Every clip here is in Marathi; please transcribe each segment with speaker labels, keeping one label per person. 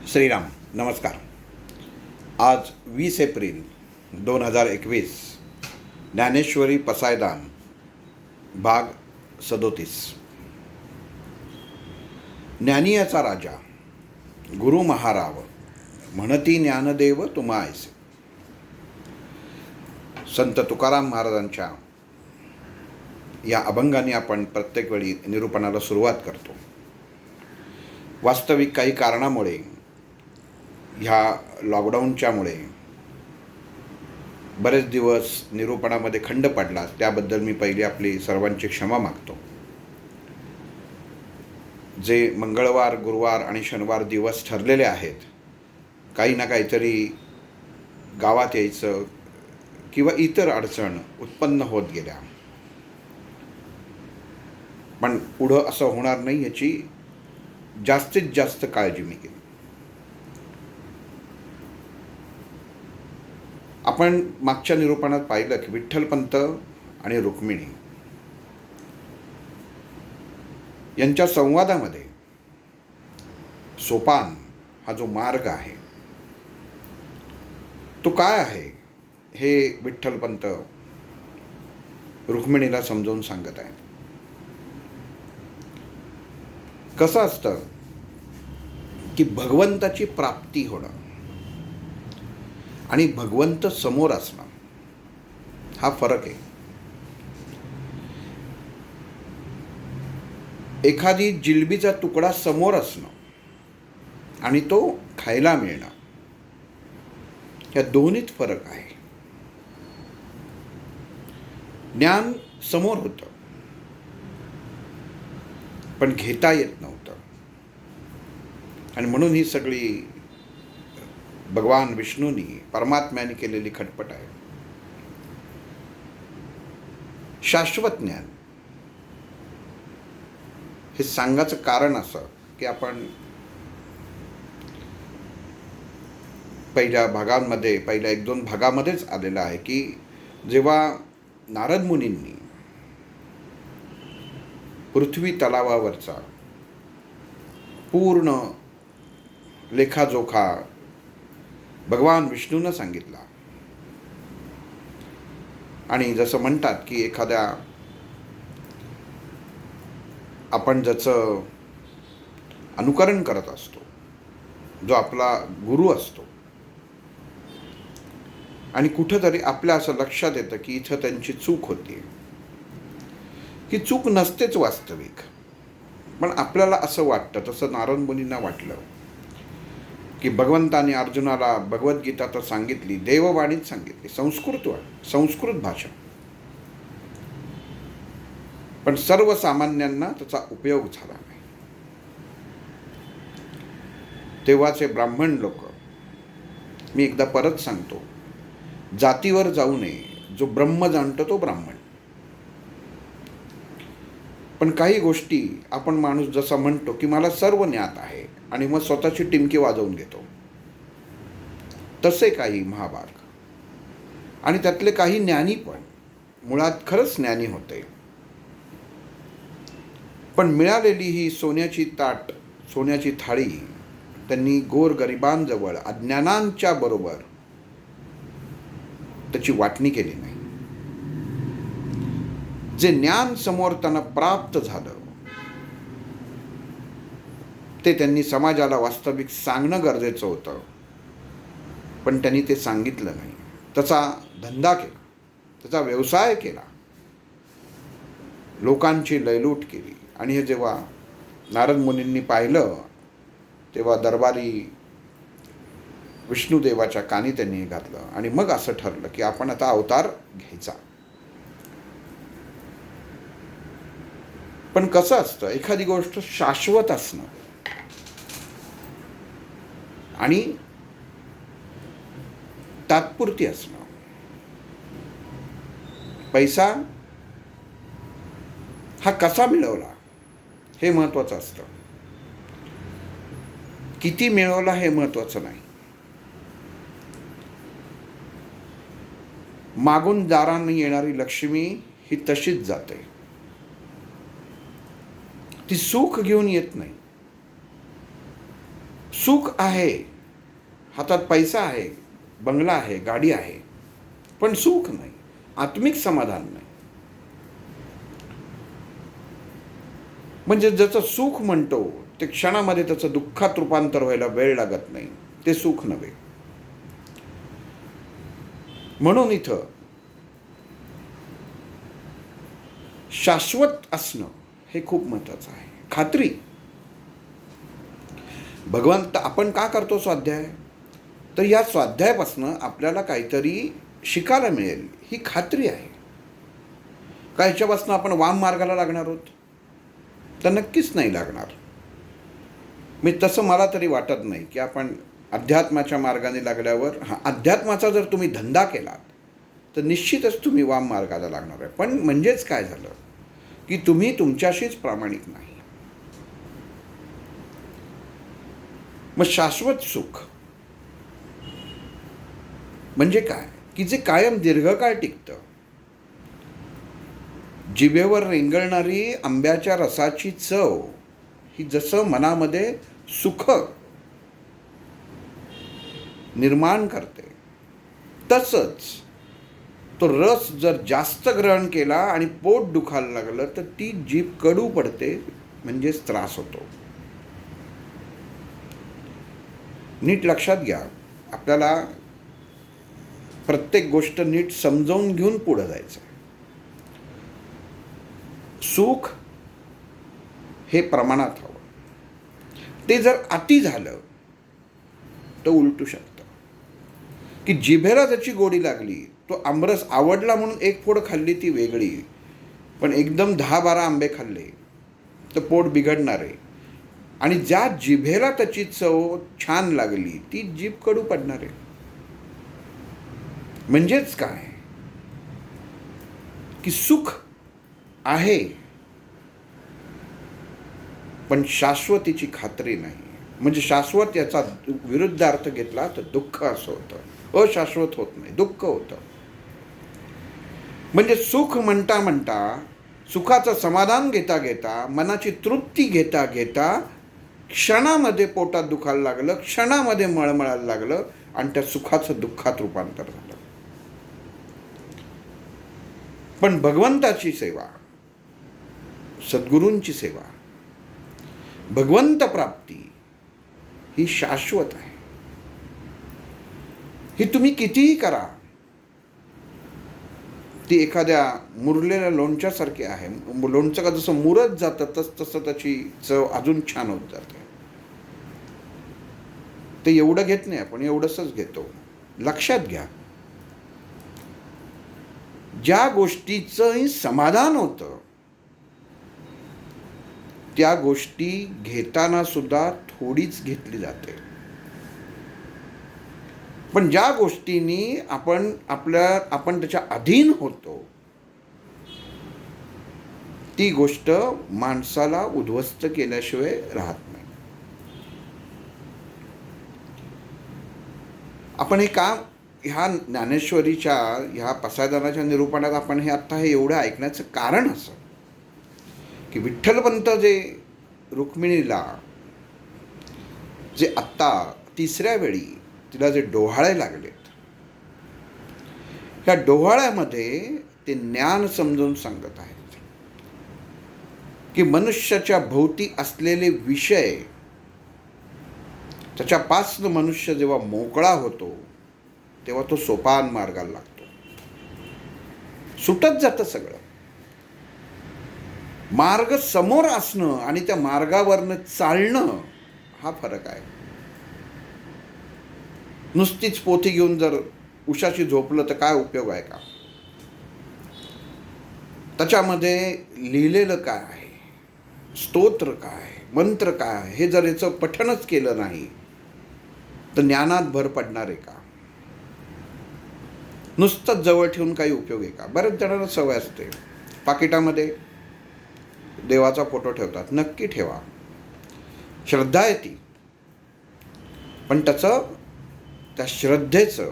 Speaker 1: श्रीराम नमस्कार. आज 20 एप्रिल 2021. ज्ञानेश्वरी पसायदान भाग 37. ज्ञानियाचा राजा गुरु महाराव म्हणती ज्ञानदेव तुम्हा ऐसे. संत तुकाराम महाराजांच्या या अभंगाने आपण प्रत्येक वेळी निरूपणाला सुरुवात करतो. वास्तविक काही कारणामुळे ह्या लॉकडाऊनच्यामुळे बरेच दिवस निरूपणामध्ये खंड पडला. त्याबद्दल मी पहिली आपली सर्वांची क्षमा मागतो. जे मंगळवार, गुरुवार आणि शनिवार दिवस ठरलेले आहेत, काही ना काहीतरी गावात यायचं किंवा इतर अडचण उत्पन्न होत गेल्या. पण पुढं असं होणार नाही याची जास्तीत जास्त काळजी मी केली. आपण मागच्या निरूपणात पाहिलं की विठ्ठलपंत आणि रुक्मिणी यांच्या संवादामध्ये सोपान हा जो मार्ग आहे तो काय आहे हे विठ्ठलपंत रुक्मिणीला समजावून सांगत आहे. कसं असतं की भगवंताची प्राप्ती होणं आणि भगवंत समोर असणं हा फरक आहे. एखादी जिलबीचा तुकडा समोर असणं आणि तो खायला मिळणं या दोन्हीत फरक आहे. ज्ञान समोर होतं पण घेता येत नव्हतं आणि म्हणून ही सगळी भगवान विष्णूंनी परमात्म्याने केलेली खटपट आहे. शाश्वत ज्ञान हे सांगायचं कारण असं की आपण पहिल्या 1-2 भागामध्येच आलेलं आहे की जेव्हा नारद मुनींनी पृथ्वी तलावावरचा पूर्ण लेखाजोखा भगवान विष्णूनं सांगितला आणि जसं म्हणतात की एखाद्या आपण ज्याचं अनुकरण करत असतो, जो आपला गुरु असतो, आणि कुठंतरी आपल्या असं लक्षात येतं की इथं त्यांची चूक होती. ही चूक नसतेच वास्तविक, पण आपल्याला असं वाटतं. तसं नारद मुनींना वाटलं की भगवंताने अर्जुनाला भगवद्गीता तर सांगितली, देववाणीच सांगितली, संस्कृत भाषा, पण सर्वसामान्यांना त्याचा उपयोग झाला नाही. तेव्हाचे ब्राह्मण लोक, मी एकदा परत सांगतो, जातीवर जाऊ नये. जो ब्रह्म जाणतो तो ब्राह्मण. पण काही गोष्टी आपण माणूस जसा म्हणतो की मला सर्व ज्ञात आहे आणि मग स्वतःची टिमकी वाजवून घेतो, तसे काही महाभारत आणि त्यातले काही ज्ञानी पण मुळात खरंच ज्ञानी होते. पण मिळालेली ही सोन्याची थाळी त्यांनी गोरगरिबांजवळ अज्ञानांच्या बरोबर त्याची वाटणी केली नाही. जे ज्ञान समोर त्यांना प्राप्त झालं ते त्यांनी समाजाला वास्तविक सांगणं गरजेचं होतं, पण त्यांनी ते सांगितलं नाही. त्याचा धंदा केला, त्याचा व्यवसाय केला, लोकांची लयलूट केली. आणि हे जेव्हा नारद मुनींनी पाहिलं तेव्हा दरबारी विष्णुदेवाच्या कानी त्यांनी हे घातलं आणि मग असं ठरलं की आपण आता अवतार घ्यायचा. पण कसं असतं, एखादी गोष्ट शाश्वत असणं आणि तात्पुरती असणं. पैसा हा कसा मिळवला हे महत्त्वाचं असतं, किती मिळवला हे महत्त्वाचं नाही. मागून दाराने येणारी लक्ष्मी ही तशीच जाते, ती सुख घेऊन येत नाही. सुख आहे, हातात पैसा आहे, बंगला आहे, गाडी आहे, पण सुख नाही, आत्मिक समाधान नाही. म्हणजे ज्याचं सुख म्हणतो ते क्षणामध्ये त्याचं दुःखात रूपांतर व्हायला वेळ लागत नाही, ते सुख नव्हे. म्हणून इथं शाश्वत असणं हे खूप महत्त्वाचं आहे. खात्री. भगवंत आपण का करतो स्वाध्याय? तर या स्वाध्यायापासून आपल्याला काहीतरी शिकायला मिळेल ही खात्री आहे. का ह्याच्यापासून आपण वाम मार्गाला लागणार आहोत? तर नक्कीच नाही लागणार. मी तसं मला तरी वाटत नाही की आपण अध्यात्माच्या मार्गाने लागल्यावर, अध्यात्माचा जर तुम्ही धंदा केलात तर निश्चितच तुम्ही वाम मार्गाला लागणार आहे. पण म्हणजेच काय झालं की तुम्ही तुमच्याशीच प्रामाणिक नाही. मग शाश्वत सुख म्हणजे काय? की जे कायम दीर्घकाळ टिकतं. जिभेवर रेंगळणारी आंब्याच्या रसाची चव ही जसं मनामध्ये सुख निर्माण करते, तसंच तो रस जर जास्त ग्रहण केला आणि पोट दुखायला लागलं तर ती जीभ कडू पडते, म्हणजेच त्रास होतो. नीट लक्षात घ्या. आपल्याला प्रत्येक गोष्ट नीट समजावून घेऊन पुढे जायचं. सुख हे प्रमाणात हवं. ते जर अति झालं तर उलटू शकतं. की जिभेला त्याची गोडी लागली, तो आमरस आवडला म्हणून एक फोड खाल्ली ती वेगळी, पण एकदम 10-12 आंबे खाल्ले तर पोट बिघडणार आहे. आणि ज्या जिभेला त्याची चव छान लागली ती जीभ कडू पडणार आहे. म्हणजेच काय की सुख आहे पण शाश्वतीची खात्री नाही. म्हणजे शाश्वत याचा विरुद्धार्थ घेतला तर दुःख असं होतं. अशाश्वत होत नाही, दुःख होतं. म्हणजे सुख म्हणता म्हणता, सुखाचं समाधान घेता घेता, मनाची तृप्ती घेता घेता क्षणामध्ये पोटात दुखायला लागलं, क्षणामध्ये मळमळायला लागलं आणि त्या सुखाचं दुःखात रूपांतर झालं. पण भगवंताची सेवा, सद्गुरूंची सेवा, भगवंत प्राप्ती ही शाश्वत आहे. ही तुम्ही कितीही करा, ती एखाद्या मुरलेल्या लोणच्यासारखी आहे. लोणचं का जसं मुरत जातं तसं त्याची चव अजून छान होत जाते. ते एवढं घेत नाही आपण, एवढंच घेतो. लक्षात घ्या, ज्या गोष्टीचंही समाधान होतं त्या गोष्टी घेताना सुद्धा थोडीच घेतली जाते. पण ज्या गोष्टींनी आपण त्याच्या अधीन होतो ती गोष्ट माणसाला उद्ध्वस्त केल्याशिवाय राहत नाही. आपण हे काम ह्या ज्ञानेश्वरीच्या ह्या पसायदानाच्या निरूपणात आपण हे आत्ता हे एवढं ऐकण्याचं कारण असं की विठ्ठलपंत जे रुक्मिणीला जे आत्ता तिसऱ्या वेळी तिला जे डोहाळे लागलेत, ह्या डोहाळ्यामध्ये ते ज्ञान समजून सांगत आहेत की मनुष्याच्या भोवती असलेले विषय, त्याच्यापासून मनुष्य जेव्हा मोकळा होतो तेव्हा तो सोपान मार्गाला लागतो. सुटत जातं सगळं. मार्ग समोर असणं आणि त्या मार्गावरनं चालणं हा फरक आहे. नुसतीच पोथी घेऊन जर उशाशी झोपलं तर काय उपयोग आहे का? त्याच्यामध्ये लिहिलेलं काय आहे, स्तोत्र काय, मंत्र काय आहे, हे जर याचं पठणच केलं नाही तर ज्ञानात भर पडणार आहे का? नुसतंच जवळ ठेवून काही उपयोग आहे का? बऱ्याच जणांना सवय असते, पाकिटामध्ये देवाचा फोटो ठेवतात. नक्की ठेवा, श्रद्धा आहे ती, पण त्या श्रद्धेचं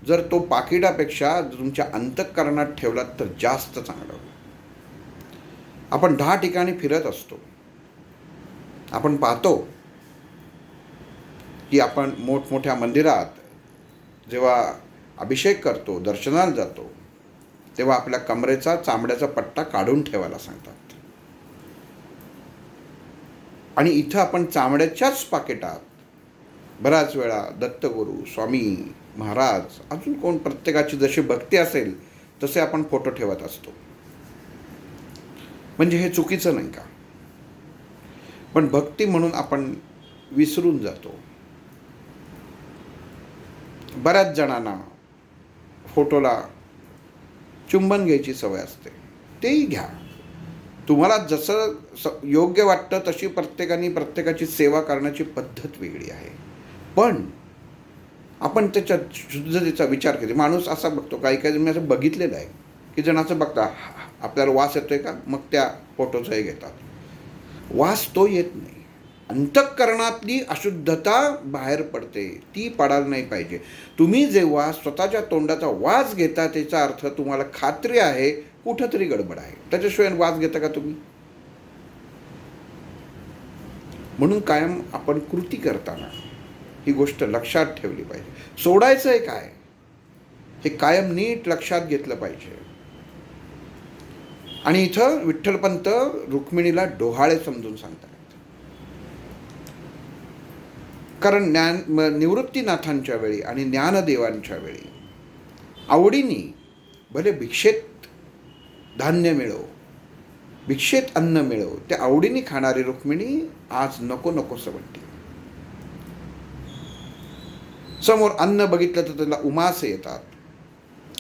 Speaker 1: जर तो पाकिटापेक्षा तुमच्या अंतःकरणात ठेवलात तर जास्त चांगलं. आपण 10 ठिकाणी फिरत असतो, आपण पाहतो की आपण मोठमोठ्या मंदिरात जेव्हा अभिषेक करतो, दर्शनाला जातो, तेव्हा आपल्या कमरेचा चामड्याचा पट्टा काढून ठेवायला सांगतात. आणि इथं आपण चामड्याच्याच पाकिटात बऱ्याच वेळा दत्तगुरू, स्वामी महाराज, अजून कोण, प्रत्येकाची जशी भक्ती असेल तसे आपण फोटो ठेवत असतो. म्हणजे हे चुकीचं नाही का? पण भक्ती म्हणून आपण विसरून जातो. बऱ्याच जणांना फोटोला चुंबन घ्यायची सवय असते, तेही घ्या. तुम्हाला जसं योग्य वाटतं तशी प्रत्येकाने प्रत्येकाची सेवा करण्याची पद्धत वेगळी आहे. पण आपण त्याच्या शुद्धतेचा विचार केला. माणूस असा बघतो, काही काही मी असं बघितलेलं आहे की जणाचं बघता आपल्याला वास येतोय का, मग त्या फोटोचाही घेतात. वास तो येत नाही, अंतःकरणातली अशुद्धता बाहेर पडते, ती पडायला नाही पाहिजे. तुम्ही जेव्हा स्वतःच्या तोंडाचा वास घेता त्याचा अर्थ तुम्हाला खात्री आहे कुठंतरी गडबड आहे. त्याच्याशिवाय वास घेता का तुम्ही? म्हणून कायम आपण कृती करताना ही गोष्ट लक्षात ठेवली पाहिजे. सोडायचं आहे काय हे कायम नीट लक्षात घेतलं पाहिजे. आणि इथं विठ्ठलपंत रुक्मिणीला डोहाळे समजून सांगतात. कारण निवृत्तीनाथांच्या वेळी आणि ज्ञानदेवांच्या वेळी आवडीने भले भिक्षेत धान्य मिळो, भिक्षेत अन्न मिळो, त्या आवडीने खाणारी रुक्मिणी आज नको नकोसं वाटते. समोर अन्न बघितलं तर त्याला उमासे येतात,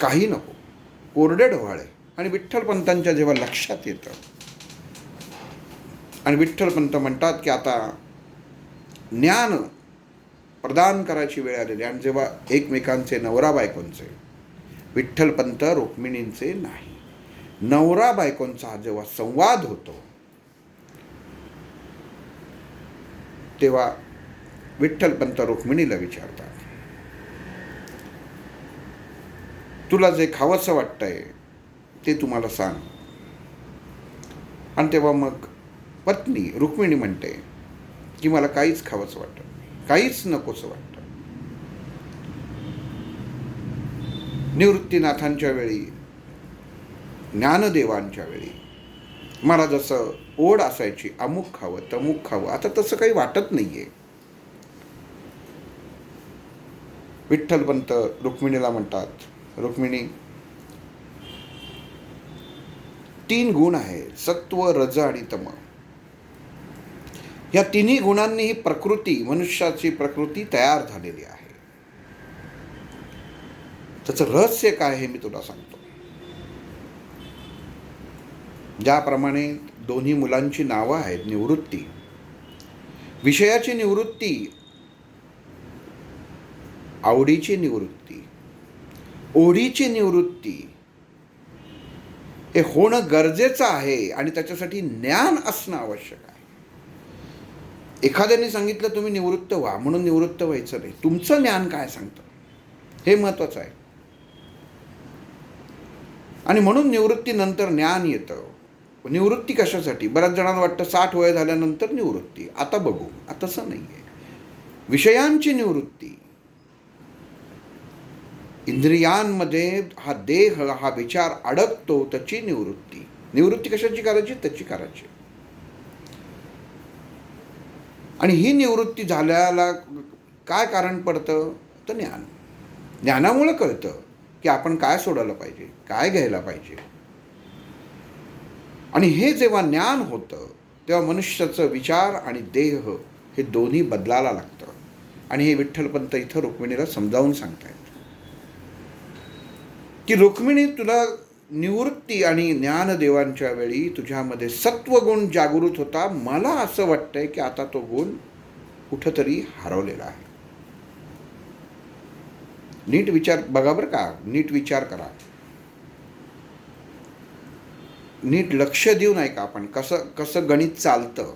Speaker 1: काही नको, कोरडे डोहाळे. आणि विठ्ठलपंतांच्या जेव्हा लक्षात येतं आणि विठ्ठलपंत म्हणतात की आता ज्ञान प्रदान करायची वेळ आलेली, आणि जेव्हा एकमेकांचे नवरा बायकोंचे, विठ्ठलपंत रुक्मिणींचे नाही, नवरा बायकोंचा जेव्हा संवाद होतो तेव्हा विठ्ठलपंत रुक्मिणीला विचारतात, तुला जे खावंसं वाटतंय ते तुम्हाला सांग. आणि तेव्हा मग पत्नी रुक्मिणी म्हणते की मला काहीच खावंसं वाटतं, काहीच नकोसं वाटतं. निवृत्तीनाथांच्या वेळी, ज्ञानदेवांच्या वेळी मला जसं ओढ असायची अमुक खावं तमुक खावं, आता तसं काही वाटत नाहीये. विठ्ठलपंत रुक्मिणीला म्हणतात, रुक्मिणी, 3 गुण आहेत, सत्व, रज आणि तम. या तिन्ही गुणांनी ही प्रकृती, मनुष्याची प्रकृती तयार झालेली आहे. त्याचं रहस्य काय हे मी तुला सांगतो. ज्याप्रमाणे दोन्ही मुलांची नावं आहेत, निवृत्ती, विषयाची निवृत्ती, आवडीची निवृत्ती, ओढीची निवृत्ती, हे होणं गरजेचं आहे आणि त्याच्यासाठी ज्ञान असणं आवश्यक आहे. एखाद्याने सांगितलं तुम्ही निवृत्त व्हा म्हणून निवृत्त व्हायचं नाही. तुमचं ज्ञान काय सांगतं हे महत्त्वाचं आहे. आणि म्हणून निवृत्तीनंतर ज्ञान येतं. निवृत्ती कशासाठी? बऱ्याच जणांना वाटतं 60 वय झाल्यानंतर निवृत्ती, आता बघू. तसं नाही आहे. विषयांची निवृत्ती, इंद्रियांमध्ये हा देह, हा विचार अडकतो त्याची निवृत्ती. निवृत्ती कशाची करायची? त्याची करायची. आणि ही निवृत्ती झाल्याला काय कारण पडतं? तर ज्ञान. ज्ञानामुळे कळतं की आपण काय सोडायला पाहिजे, काय घ्यायला पाहिजे. आणि हे जेव्हा ज्ञान होतं तेव्हा मनुष्याचं विचार आणि देह हे दोन्ही बदलायला लागतं. आणि हे विठ्ठलपंत इथं रुक्मिणीला समजावून सांगतायत की रुक्मिणी, तुला निवृत्ती आणि ज्ञानदेवांच्या वेळी तुझ्यामध्ये सत्वगुण जागृत होता. मला असं वाटतंय की आता तो गुण कुठंतरी हरवलेला आहे. नीट विचार बघा बरं का, नीट विचार करा, नीट लक्ष देऊन ऐका आपण कसं कसं गणित चालतं.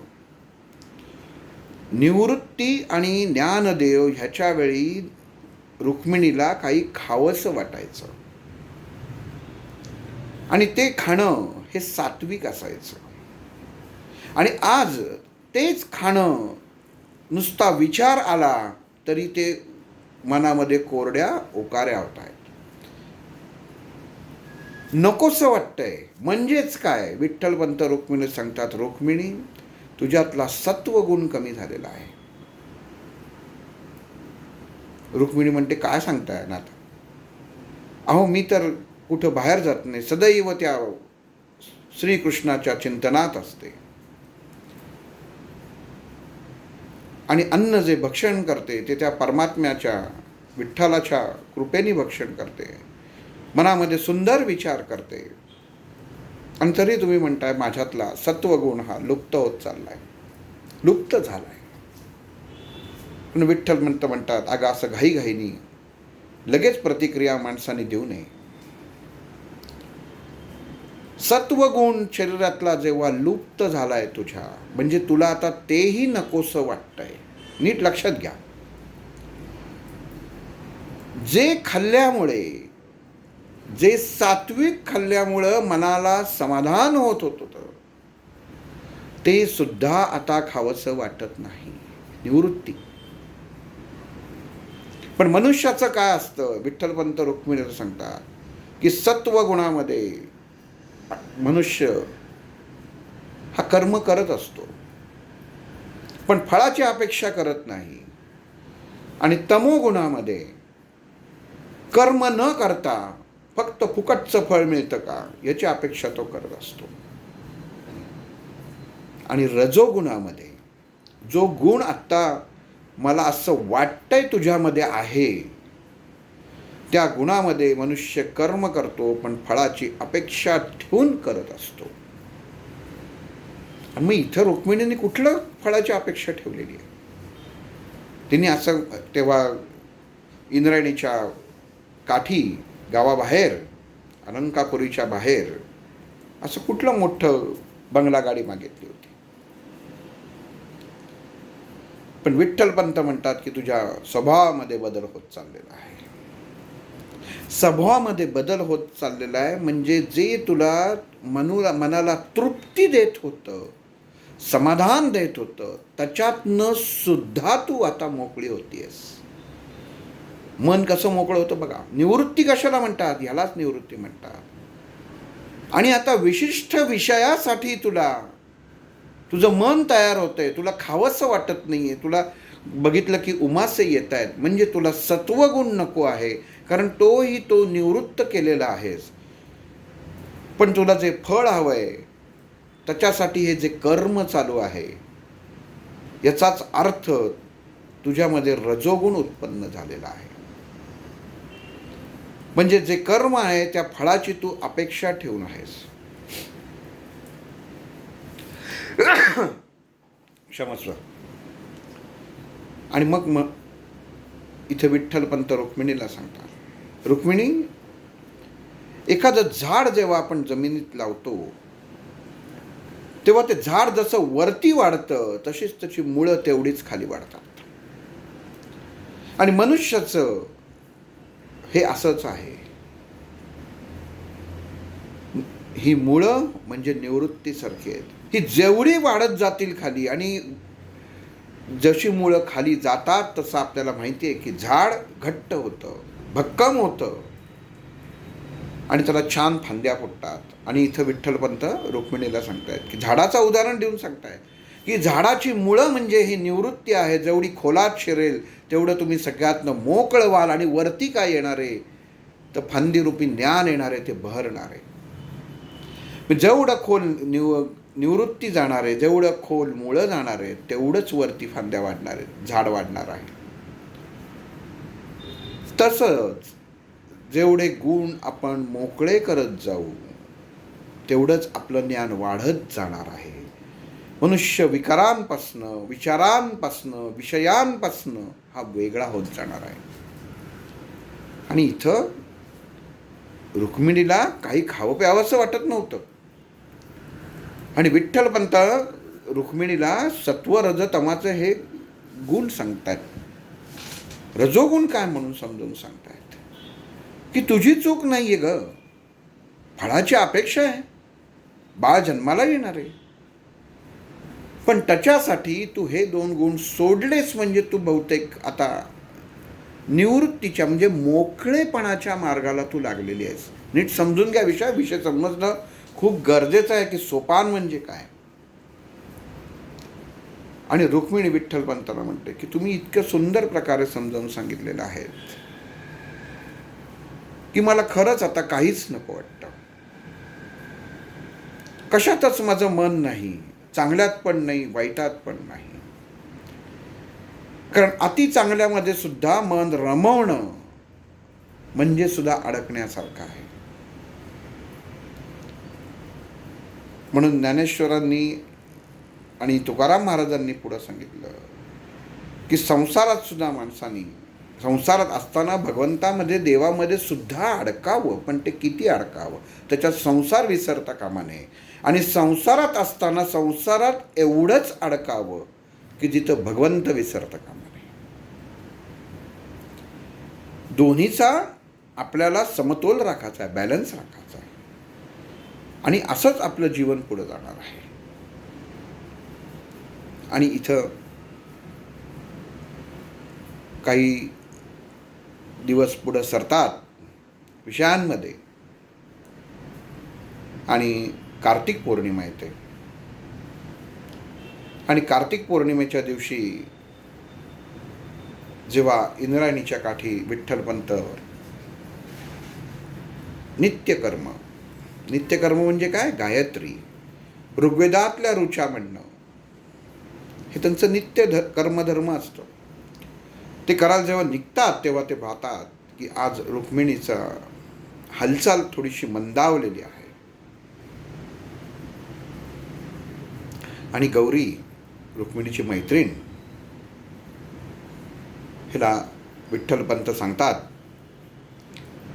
Speaker 1: निवृत्ती आणि ज्ञानदेव ह्याच्या वेळी रुक्मिणीला काही खावंसं वाटायचं आणि ते खाणं हे सात्विक असायचं. आणि आज तेच खाणं नुसता विचार आला तरी ते मनामध्ये कोरड्या ओकाऱ्या होत आहेत. नकोसं वाटतंय. म्हणजेच काय? विठ्ठलपंत रुक्मिणी सांगतात, रुक्मिणी तुझ्यातला सत्वगुण कमी झालेला आहे. रुक्मिणी म्हणते, काय सांगताय नाथ? अहो मी तर कुठं बाहेर जात नाही, सदैव त्या श्रीकृष्णाच्या चिंतनात असते. आणि अन्न जे भक्षण करते ते त्या परमात्म्याच्या विठ्ठलाच्या कृपेने भक्षण करते. मनामध्ये सुंदर विचार करते. आणि तरी तुम्ही म्हणताय माझ्यातला सत्वगुण हा लुप्त होत चाललाय, लुप्त झालाय. पण विठ्ठल म्हणतात, अगं असं घाईघाईनी लगेच प्रतिक्रिया माणसाने देऊ नये. सत्वगुण शरीरातला जेव्हा लुप्त झालाय तुझ्या, म्हणजे तुला आता तेही नकोसं वाटतंय. नीट लक्षात घ्या, जे खाल्ल्यामुळे, जे सात्विक खाल्ल्यामुळं मनाला समाधान होत होतं ते सुद्धा आता खावंसं वाटत नाही. निवृत्ती. पण मनुष्याचं काय असतं? विठ्ठलपंत रुक्मिणीला सांगतात की सत्वगुणामध्ये मनुष्य हा कर्म करत असतो, पण फळाची अपेक्षा करत नाही. आणि तमोगुणामध्ये कर्म न करता फक्त फुकटचं फळ मिळतं का याची अपेक्षा तो करत असतो. आणि रजोगुणामध्ये जो गुण आत्ता मला असं वाटतंय तुझ्यामध्ये आहे, त्या गुणामध्ये मनुष्य कर्म करतो पण फळाची अपेक्षा ठेवून करत असतो. आणि मग इथं रुक्मिणीने कुठलं फळाची अपेक्षा ठेवलेली आहे? तिने असं तेव्हा इंद्रायणीच्या काठी गावाबाहेर, अलंकापुरीच्या बाहेर असं कुठलं मोठं बंगला गाडी मागितली होती. पण विठ्ठलपंत म्हणतात की तुझ्या स्वभावामध्ये बदल होत चाललेला आहे. स्वभावामध्ये बदल होत चाललेला आहे म्हणजे जे तुला मनाला तृप्ती देत होतं, समाधान देत होतं, त्याच्यातनं सुद्धा तू आता मोकळी होतीयस. मन कसं मोकळं होतं बघा. निवृत्ती कशाला म्हणतात? ह्यालाच निवृत्ती म्हणतात. आणि आता विशिष्ट विषयासाठी तुझं मन तयार होतंय, तुला खावंसं वाटत नाहीये, तुला बघितलं की उमासे येत आहेत, म्हणजे तुला सत्वगुण नको आहे, कारण तो निवृत्त केलेला आहेस. पण तुला जे फळ हवंय त्याच्यासाठी हे जे कर्म चालू आहे याचाच अर्थ तुझ्यामध्ये रजोगुण उत्पन्न झालेला आहे. म्हणजे जे कर्म आहे त्या फळाची तू अपेक्षा ठेवून आहेस. क्षमस्व. आणि मग इथे विठ्ठलपंत रुक्मिणीला सांगतात, रुक्मिणी एखादं झाड जेव्हा आपण जमिनीत लावतो तेव्हा ते झाड जसं वरती वाढतं तशीच त्याची मुळं तेवढीच खाली वाढतात. आणि मनुष्याचं हे असंच आहे. ही मुळं म्हणजे निवृत्तीसारखी आहेत. ही जेवढी वाढत जातील खाली, आणि जशी मुळं खाली जातात तसं आपल्याला माहिती आहे की झाड घट्ट होतं, भक्कम होतं आणि त्याला छान फांद्या फुटतात. आणि इथं विठ्ठलपंत रुक्मिणीला सांगतायत की झाडाचं उदाहरण देऊन सांगतायत की झाडाची मुळं म्हणजे ही निवृत्ती आहे. जेवढी खोलात शिरेल तेवढं तुम्ही सगळ्यातनं मोकळं व्हाल. आणि वरती काय येणार आहे तर फांदीरूपी ज्ञान येणार आहे, ते बहरणार आहे. जेवढं खोल निवृत्ती जाणार आहे, जेवढं खोल मुळं जाणार आहे, तेवढंच वरती फांद्या वाढणार आहेत, झाड वाढणार आहे. तसंच जेवढे गुण आपण मोकळे करत जाऊ तेवढंच आपलं ज्ञान वाढत जाणार आहे. मनुष्य विकारांपासनं, विचारांपासनं, विषयांपासनं हा वेगळा होत जाणार आहे. आणि इथं रुक्मिणीला काही खावं प्यावंसं वाटत नव्हतं. आणि विठ्ठलपंत रुक्मिणीला सत्व रज तमाचं हे गुण सांगतायत. रजोगुण काय म्हणून समजून सांगतायत की तुझी चूक नाहीये ग, फळाची अपेक्षा आहे, बाळ जन्माला येणार आहे, पण त्याच्यासाठी तू हे दोन गुण सोडलेस म्हणजे तू बहुतेक आता निवृत्तीच्या म्हणजे मोकळेपणाच्या मार्गाला तू लागलेली आहेस. नीट समजून घ्या विषय. विषय समजणं खूप गरजेचं आहे की सोपान म्हणजे काय. आणि रुक्मिणी विठ्ठलपंताला म्हणते की तुम्ही इतक्या सुंदर प्रकारे समजावून सांगितलेलं आहे की मला खरंच आता काहीच नको वाटतं. कशातच माझं मन नाही, चांगल्यात पण नाही, वाईटात पण नाही. कारण अति चांगल्यामध्ये सुद्धा मन रमवणं म्हणजे सुद्धा अडकण्यासारखं आहे. म्हणून ज्ञानेश्वरांनी आणि तुकाराम महाराजांनी पुढं सांगितलं की संसारात सुद्धा माणसाने संसारात असताना भगवंतामध्ये देवामध्ये सुद्धा अडकावं, पण ते किती अडकावं, त्याच्यात संसार विसरता कामा नये. आणि संसारात असताना संसारात एवढंच अडकावं की जिथं भगवंत विसरता कामा नये. दोन्हीचा आपल्याला समतोल राखायचा आहे, बॅलन्स राखायचा आहे. आणि असंच आपलं जीवन पुढं जाणार आहे. आणि इथं काही दिवस पुढं सरतात विषयांमध्ये आणि कार्तिक पौर्णिमा येते. आणि कार्तिक पौर्णिमेच्या दिवशी जेव्हा इंद्रायणीच्या काठी विठ्ठलपंत नित्यकर्म म्हणजे काय, गायत्री, ऋग्वेदातल्या ऋचा म्हणणं, हे त्यांचं नित्य कर्मधर्म असतं. ते करायला जेव्हा निघतात तेव्हा ते पाहतात की आज रुक्मिणीचा हालचाल थोडीशी मंदावलेली आहे. आणि गौरी, रुक्मिणीची मैत्रीण, हिला विठ्ठलपंत सांगतात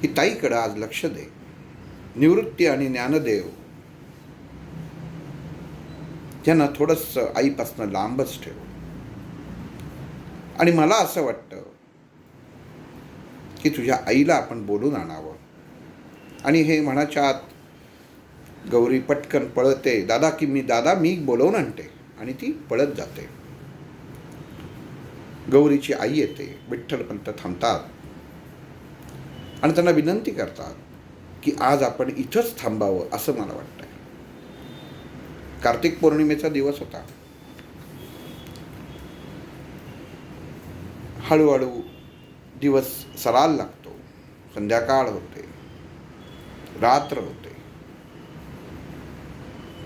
Speaker 1: की ताईकडं आज लक्ष दे. निवृत्ती आणि ज्ञानदेव यांना थोडंसं आईपासनं लांबच ठेव. आणि मला असं वाटतं की तुझ्या आईला आपण बोलून आणावं. आणि हे म्हणाच्या आत गौरी पटकन पळते, दादा मी बोलवून आणते. आणि ती पळत जाते. गौरीची आई येते. विठ्ठलपंत थांबतात आणि त्यांना विनंती करतात की आज आपण इथंच थांबावं असं मला वाटतंय. कार्तिक पौर्णिमेचा दिवस होता. हळूहळू दिवस सराल लागतो. संध्याकाळ होते, रात्र होते.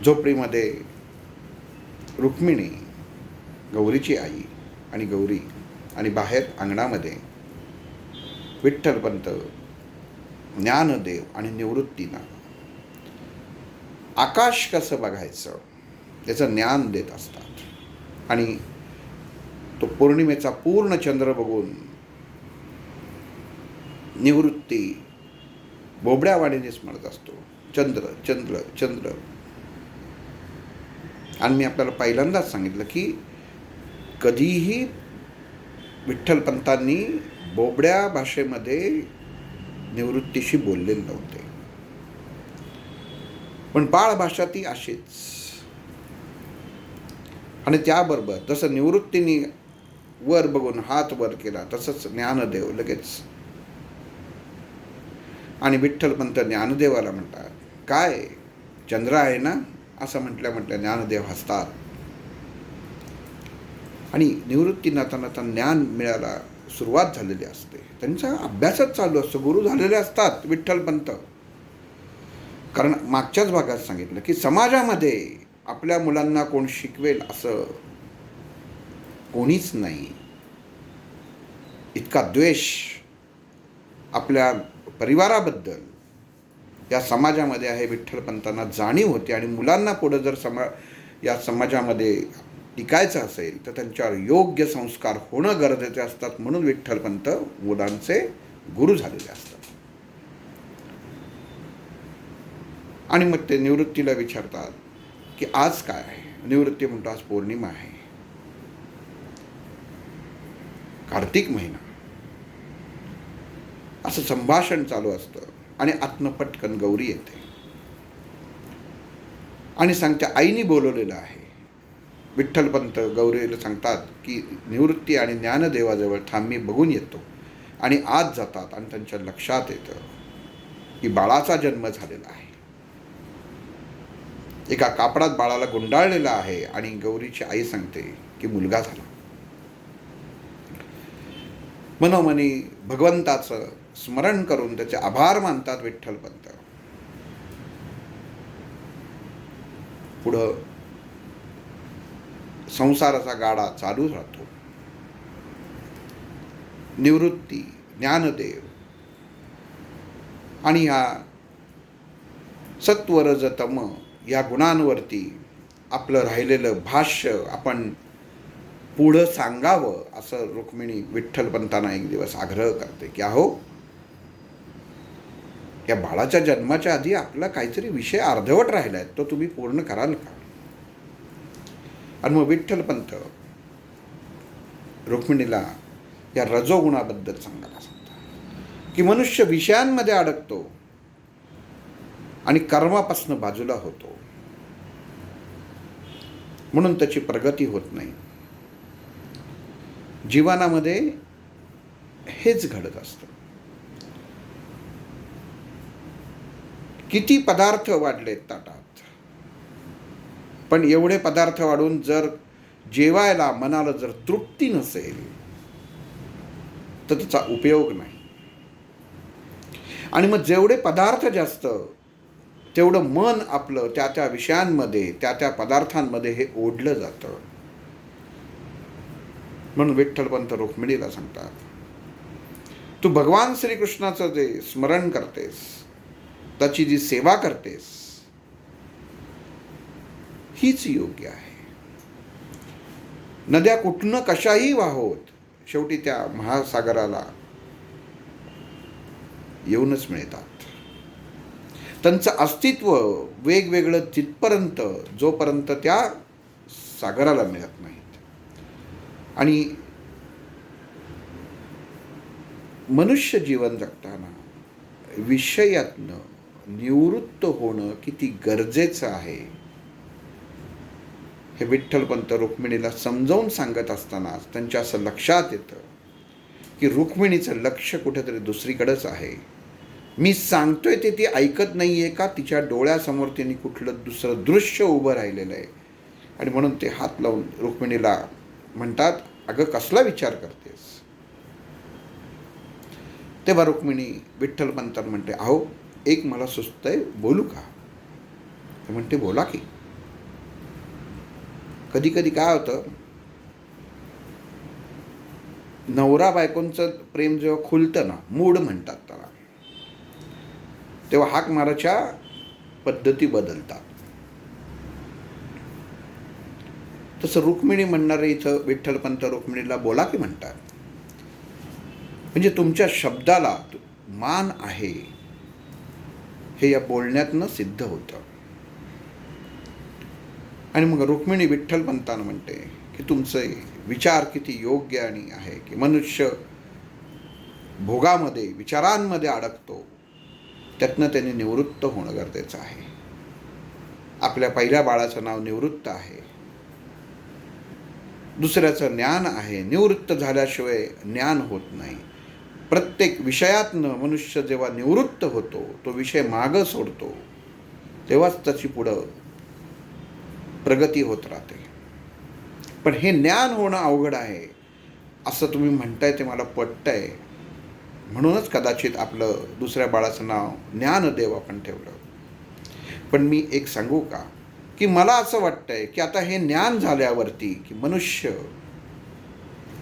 Speaker 1: झोपडीमध्ये रुक्मिणी, गौरीची आई आणि गौरी, आणि बाहेर अंगणामध्ये विठ्ठलपंत, ज्ञानदेव आणि निवृत्तींना आकाश कसं बघायचं त्याचं ज्ञान देत असतात. आणि तो पौर्णिमेचा पूर्ण चंद्र बघून निवृत्ती बोबड्यावाणीनेच म्हणत असतो, चंद्र चंद्र चंद्र. आणि मी आपल्याला पहिल्यांदाच सांगितलं की कधीही विठ्ठलपंतांनी बोबड्या भाषेमध्ये निवृत्तीशी बोललेले नव्हते. पण बाळ भाषा ती अशीच. आणि त्याबरोबर जसं निवृत्तीने वर बघून हात वर केला तसंच ज्ञानदेव लगेच. आणि विठ्ठलपंत ज्ञानदेवाला म्हणतात, काय चंद्र आहे ना असं म्हटल्या ज्ञानदेव हसतात. आणि निवृत्तींना त्यांना ज्ञान मिळायला सुरुवात झालेली असते. त्यांचा अभ्यासच चालू असतो. गुरु झालेले असतात विठ्ठलपंत. कारण मागच्याच भागात सांगितलं की समाजामध्ये आपल्या मुलांना कोण शिकवेल असं कोणीच नाही. इतका द्वेष आपल्या परिवाराबद्दल या समाजामध्ये आहे. विठ्ठलपंतांना जाणीव होती. आणि मुलांना पुढं जर या समाजामध्ये टिकायचं असेल तर त्यांच्यावर योग्य संस्कार होणं गरजेचे असतात. म्हणून विठ्ठलपंत मुलांचे गुरु झालेले असतात. आणि मग ते निवृत्तीला विचारतात की आज काय आहे. निवृत्ती म्हणतो आज पौर्णिमा आहे, कार्तिक महिना. असं संभाषण चालू असतं. आणि आतनं पटकन गौरी येते आणि सांगते आईने बोलवलेलं आहे. विठ्ठलपंत गौरीला सांगतात की निवृत्ती आणि ज्ञानदेवाजवळ थांब, मी बघून येतो. आणि आत जातात आणि त्यांच्या लक्षात येतं की बाळाचा जन्म झालेला आहे. एका कापडात बाळाला गुंडाळलेला आहे आणि गौरीची आई सांगते की मुलगा झाला. मनोमनी भगवंताचं स्मरण करून त्याचे आभार मानतात विठ्ठलपंत. पुढं संसाराचा गाडा चालू राहतो. निवृत्ती, ज्ञानदेव आणि ह्या सत्वरजतम या गुणांवरती आपलं राहिलेलं भाष्य आपण पुढं सांगावं असं रुक्मिणी विठ्ठलपंतांना एक दिवस आग्रह करते की अहो, या बाळाच्या जन्माच्या आधी आपला काहीतरी विषय अर्धवट राहिला आहे, तो तुम्ही पूर्ण कराल का? आणि मग विठ्ठलपंत रुक्मिणीला या रजोगुणाबद्दल सांगायला सांगतात की मनुष्य विषयांमध्ये अडकतो आणि कर्मापासून बाजूला होतो, म्हणून त्याची प्रगती होत नाही. जीवनामध्ये हेच घडत असतं. किती पदार्थ वाढलेत ताटात, पण एवढे पदार्थ वाढून जर जेवायला मनाला जर तृप्ती नसेल तर त्याचा उपयोग नाही. आणि मग जेवढे पदार्थ जास्त तेवढं मन आपलं त्या त्या विषयांमध्ये, त्या त्या पदार्थांमध्ये हे ओढलं जातं. म्हणून विठ्ठलपंत रुक्मिणीला सांगतात, तू भगवान श्रीकृष्णाचं जे स्मरण करतेस, त्याची जी सेवा करतेस, हीच योग्य आहे. नद्या कुठनं कशाही वाहोत, शेवटी त्या महासागराला येऊनच मिळतात. त्यांचं अस्तित्व वेगवेगळं जिथपर्यंत, जोपर्यंत त्या सागराला मिळत नाहीत. आणि मनुष्य जीवन जगताना विषयातनं निवृत्त होणं किती गरजेचं आहे हे विठ्ठलपंत रुक्मिणीला समजावून सांगत असताना त्यांच्या असं लक्षात येतं की रुक्मिणीचं लक्ष कुठेतरी दुसरीकडेच आहे. मी सांगतोय ते ती ऐकत नाही आहे का? तिच्या डोळ्यासमोर तिने कुठलं दुसरं दृश्य उभं राहिलेलं आहे. आणि म्हणून ते हात लावून रुक्मिणीला म्हणतात, अगं कसला विचार करतेस? तेव्हा रुक्मिणी विठ्ठलपंतांना म्हणते, अहो एक मला सुचतंय, बोलू का? ते म्हणते, बोला की. कधी कधी काय होतं, नवरा बायकोंचं प्रेम जेव्हा खुलतं ना, मूड म्हणतात त्याला, तेव्हा हाक मारायच्या पद्धती बदलतात. तसं रुक्मिणी म्हणणारे इथं विठ्ठलपंत रुक्मिणीला बोला की म्हणतात. म्हणजे तुमच्या शब्दाला मान आहे हे या बोलण्यातनं सिद्ध होतं. आणि मग रुक्मिणी विठ्ठलपंतांना म्हणते की तुमचे विचार किती योग्य आणि आहे की मनुष्य भोगामध्ये, विचारांमध्ये अडकतो, त्यातनं त्यांनी निवृत्त होणं गरजेचं आहे. आपल्या पहिल्या बाळाचं नाव निवृत्त आहे, दुसऱ्याचं ज्ञान आहे. निवृत्त झाल्याशिवाय ज्ञान होत नाही. प्रत्येक विषयातनं मनुष्य जेव्हा निवृत्त होतो, तो विषय मागं सोडतो, तेव्हाच त्याची पुढं प्रगती होत राहते. पण हे ज्ञान होणं अवघड आहे असं तुम्ही म्हणताय, ते मला पटतंय. म्हणूनच कदाचित आपलं दुसऱ्या बाळाचं नाव ज्ञानदेव आपण ठेवलं. पण मी एक सांगू का, की मला असं वाटतंय की आता हे ज्ञान झाल्यावरती की मनुष्य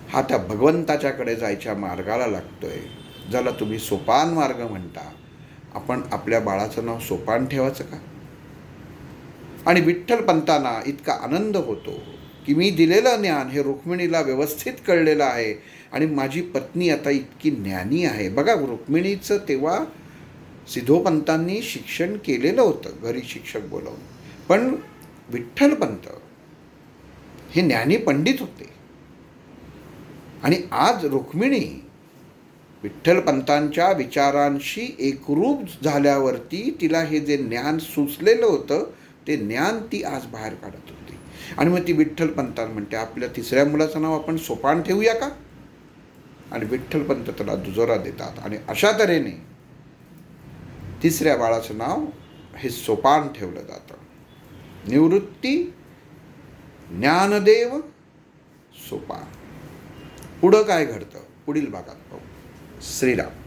Speaker 1: हा त्या भगवंताच्याकडे जायच्या मार्गाला लागतोय, ज्याला तुम्ही सोपान मार्ग म्हणता. आपण आपल्या बाळाचं नाव सोपान ठेवायचं का? आणि विठ्ठलपंतांना इतका आनंद होतो की मी दिलेलं ज्ञान हे रुक्मिणीला व्यवस्थित कळलेलं आहे आणि माझी पत्नी आता इतकी ज्ञानी आहे. बघा, रुक्मिणीचं तेव्हा सिद्धोपंतांनी शिक्षण केलेलं होतं, घरी शिक्षक बोलावून. पण विठ्ठलपंत हे ज्ञानी पंडित होते. आणि आज रुक्मिणी विठ्ठलपंतांच्या विचारांशी एकरूप झाल्यावरती तिला हे जे ज्ञान सुचलेलं होतं, ते ज्ञान ती आज बाहेर काढत होती. आणि मग ती विठ्ठलपंतांना म्हणते, आपल्या तिसऱ्या मुलाचं नाव आपण सोपान ठेवूया का? आणि विठ्ठलपंत त्याला दुजोरा देतात. आणि अशा तऱ्हेने तिसऱ्या बाळाचं नाव हे सोपान ठेवलं जातं. निवृत्ती ज्ञानदेव सोपान. पुढं काय घडतं पुढील भागात पाहू. श्रीराम.